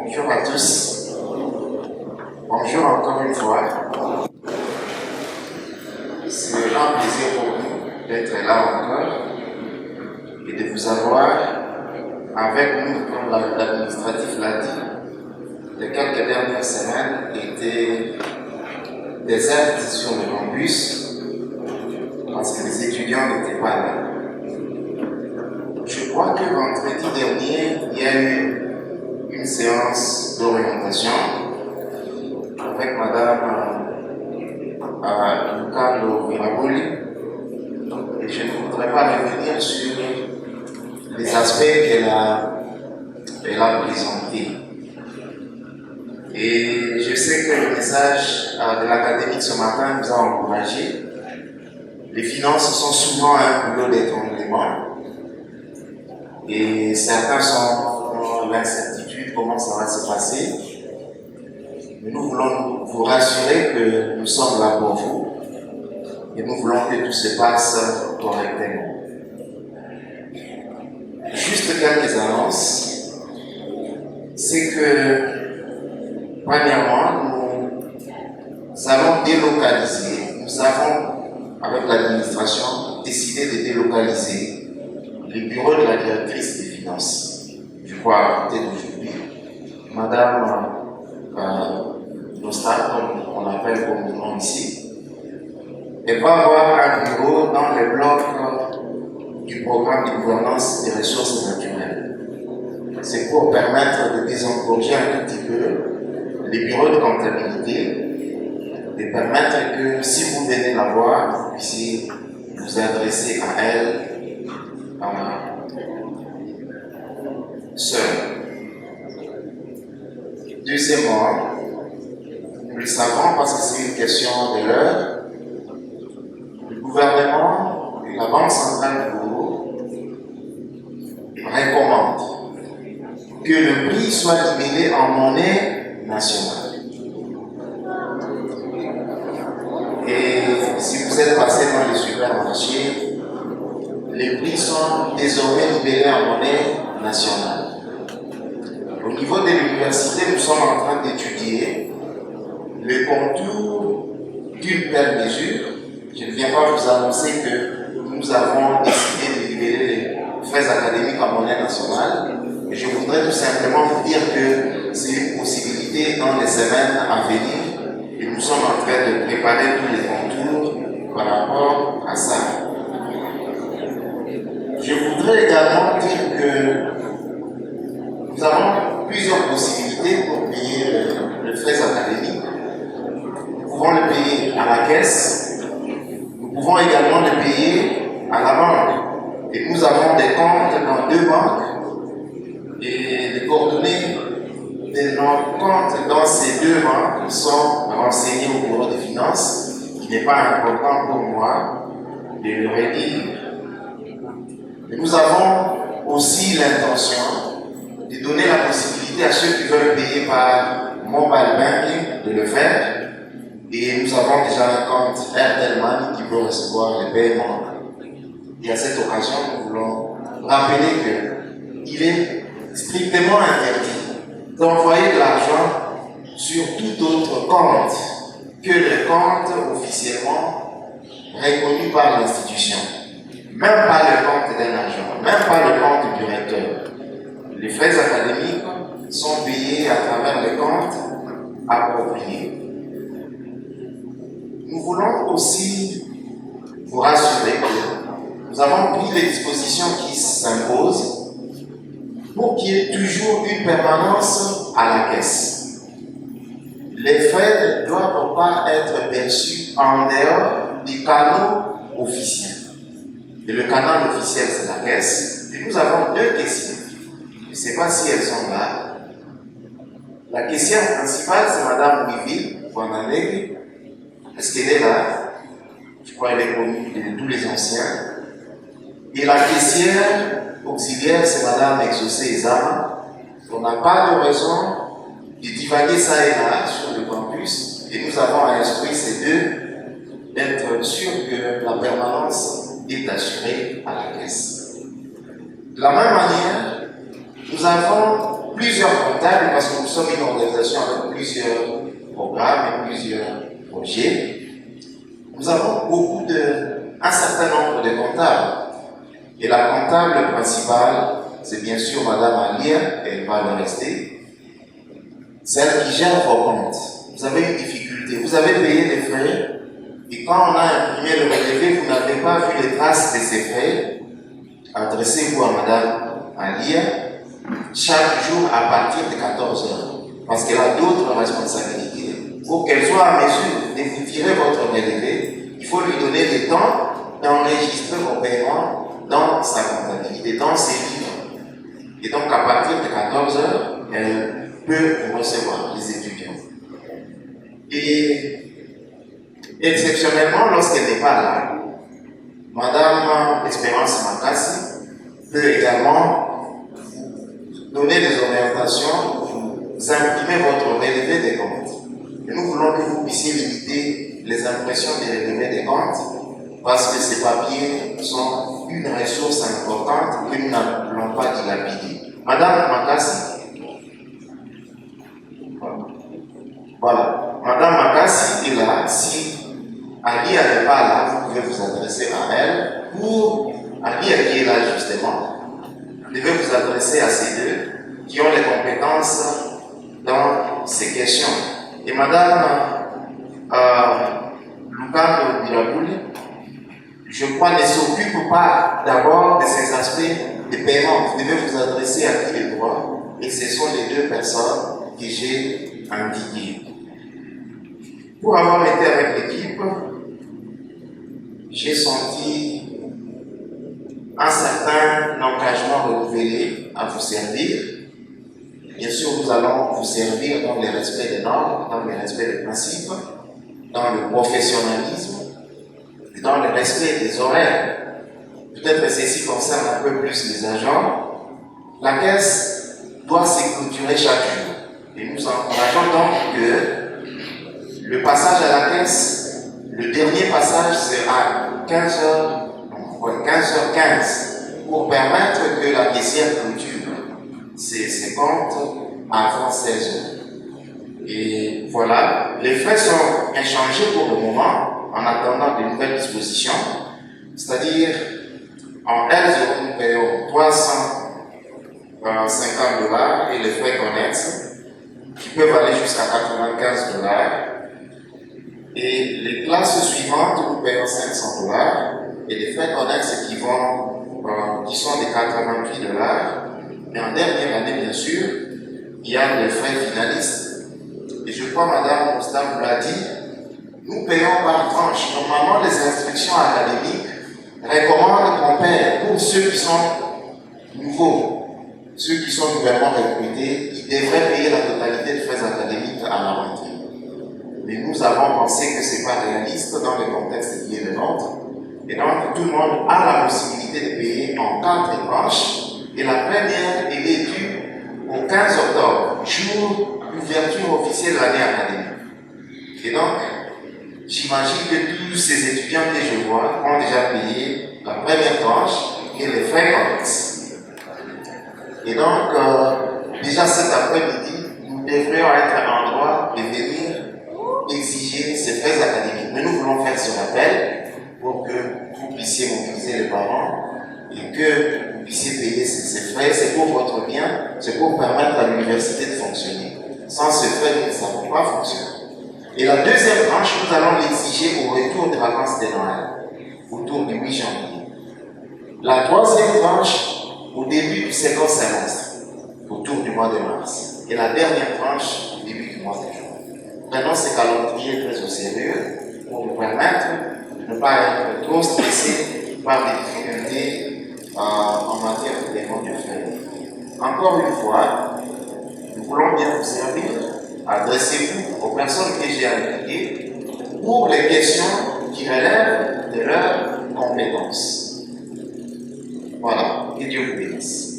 Bonjour à tous. Bonjour encore une fois. C'est un plaisir pour nous d'être là encore et de vous avoir avec nous, comme l'administratif l'a dit. Les quelques dernières semaines étaient désertes sur le campus parce que les étudiants n'étaient pas là. Je crois que vendredi dernier, il y a eu une séance d'orientation avec Madame Lucas Viraboli. Et je ne voudrais pas revenir sur les aspects qu'elle a présentés. Et je sais que le message de l'académie de ce matin nous a encouragés. Les finances sont souvent un boulot d'étranglement. Et certains sont dans l'incertitude, comment ça va se passer. Mais nous voulons vous rassurer que nous sommes là pour vous et nous voulons que tout se passe correctement. Juste quelques annonces. C'est que, premièrement, nous allons délocaliser. Nous avons, avec l'administration, décidé de délocaliser le bureau de la directrice des finances. Je crois à côté d'aujourd'hui, Madame Nostal, comme on l'appelle comme nom ici, elle va avoir un bureau dans le bloc du programme de gouvernance des ressources naturelles. C'est pour permettre de désengorger un tout petit peu les bureaux de comptabilité, de permettre que si vous venez la voir, vous puissiez vous adresser à elle seul. Deuxièmement, nous le savons parce que c'est une question de l'heure, le gouvernement et la Banque centrale du Congo recommandent que le prix soit libellé en monnaie nationale. Et si vous êtes passé dans les supermarchés, les prix sont désormais libellés en monnaie nationale. Au niveau de l'université, nous sommes en train d'étudier le contour d'une belle mesure. Je ne viens pas vous annoncer que nous avons décidé de libérer les frais académiques en monnaie nationale. Et je voudrais tout simplement vous dire que c'est une possibilité dans les semaines à venir et nous sommes en train de préparer tous les contours par rapport à ça. Je voudrais également dire que nous avons plusieurs possibilités pour payer le frais académique. Nous pouvons le payer à la caisse, nous pouvons également le payer à la banque. Et nous avons des comptes dans deux banques et les coordonnées de nos comptes dans ces deux banques sont renseignées au bureau des finances. Il n'est pas important pour moi de le redire. Et nous avons aussi l'intention de donner la possibilité à ceux qui veulent payer par mobile banking de le faire. Et nous avons déjà un compte Airtel Money qui peut recevoir les paiements. Et à cette occasion, nous voulons rappeler qu'il est strictement interdit d'envoyer de l'argent sur tout autre compte que le compte officiellement reconnu par l'institution. Même pas le compte d'un agent, même pas le compte du directeur. Les frais académiques sont payés à travers les comptes appropriés. Nous voulons aussi vous rassurer que nous avons pris les dispositions qui s'imposent pour qu'il y ait toujours une permanence à la caisse. Les frais ne doivent pas être perçus en dehors des canaux officiels. Et le canal officiel, c'est la caisse. Et nous avons deux caissiers. Je ne sais pas si elles sont là. La caissière principale, c'est Mme Wiville Wananeg. Est-ce qu'elle est là? Je crois qu'elle est connue de tous les anciens. Et la caissière auxiliaire, c'est Mme Exaucé Ezama. On n'a pas de raison de divaguer ça et là sur le campus. Et nous avons instruit ces deux d'être sûrs que la permanence est assurée à la caisse. De la même manière, nous avons plusieurs comptables, parce que nous sommes une organisation avec plusieurs programmes et plusieurs projets. Nous avons un certain nombre de comptables. Et la comptable principale, c'est bien sûr Madame Alia, elle va le rester. Celle qui gère vos comptes. Vous avez une difficulté, vous avez payé des frais, et quand on a imprimé le relevé, vous n'avez pas vu les traces de ces frais. Adressez-vous à Madame Alia chaque jour à partir de 14 heures, parce qu'elle a d'autres responsabilités. Pour qu'elle soit à mesure de vous tirer votre relevé, il faut lui donner le temps d'enregistrer vos paiements dans sa comptabilité, dans ses livres. Et donc à partir de 14 heures, elle peut vous recevoir, les étudiants. Et exceptionnellement, lorsqu'elle n'est pas là, Madame Espérance Makassi peut également vous donner des orientations, vous imprimer votre relevé des comptes. Et nous voulons que vous puissiez limiter les impressions des relevés des comptes, parce que ces papiers sont une ressource importante que nous n'allons pas dilapider. Madame Makassi, voilà. Madame Makassi est là. Si Alia n'est pas là, vous pouvez vous adresser à elle. Pour Alia qui est là justement, vous devez vous adresser à ces deux qui ont les compétences dans ces questions. Et Madame Lucando Birabouli, je crois, ne s'occupe pas d'abord de ces aspects de paiement. Vous devez vous adresser à qui les droits, et ce sont les deux personnes que j'ai indiquées. Pour avoir été avec l'équipe, j'ai senti un certain engagement renouvelé à vous servir. Bien sûr, nous allons vous servir dans le respect des normes, dans le respect des principes, dans le professionnalisme, et dans le respect des horaires. Peut-être que ceci concerne un peu plus les agents. La caisse doit se clôturer chaque jour. Et nous encourageons donc que le passage à la caisse, le dernier passage, c'est à 15h15 pour permettre que la caissière clôture ses comptes avant 16h. Et voilà, les frais sont inchangés pour le moment en attendant de nouvelles dispositions, c'est-à-dire en L0 nous payons $350 et les frais connexes qui peuvent aller jusqu'à $95. Et les classes suivantes, nous payons $500 et les frais connexes qui sont de $88. Et en dernière année, bien sûr, il y a les frais finalistes. Et je crois, Madame Constant vous l'a dit, nous payons par tranche. Normalement, les instructions académiques recommandent qu'on paie pour ceux qui sont nouveaux, ceux qui sont nouvellement recrutés, ils devraient payer la totalité des frais académiques à la rentrée. Mais nous avons pensé que ce n'est pas réaliste dans le contexte qui est le nôtre. Et donc, tout le monde a la possibilité de payer en 4 tranches. Et la première, elle est due au 15 octobre, jour d'ouverture officielle de l'année académique. Et donc, j'imagine que tous ces étudiants que je vois ont déjà payé la première tranche et les frais connexes. Et donc, déjà cet après-midi, nous devrions être en droit de venir exiger ces frais académiques. Mais nous voulons faire ce rappel pour que vous puissiez mobiliser les parents et que vous puissiez payer ces frais. C'est pour votre bien, c'est pour permettre à l'université de fonctionner. Sans ce frais, nous ne savons pas fonctionner. Et la deuxième tranche, nous allons l'exiger au retour des vacances de Noël, autour du 8 janvier. La troisième tranche, au début du second semestre, autour du mois de mars. Et la dernière tranche, au début du mois de juin. Prenons ces calendriers très au sérieux pour nous permettre de ne pas être trop stressés par les difficultés en matière de paiement du frais. Encore une fois, nous voulons bien vous servir. Adressez-vous aux personnes que j'ai indiquées pour les questions qui relèvent de leurs compétences. Voilà, que Dieu vous bénisse.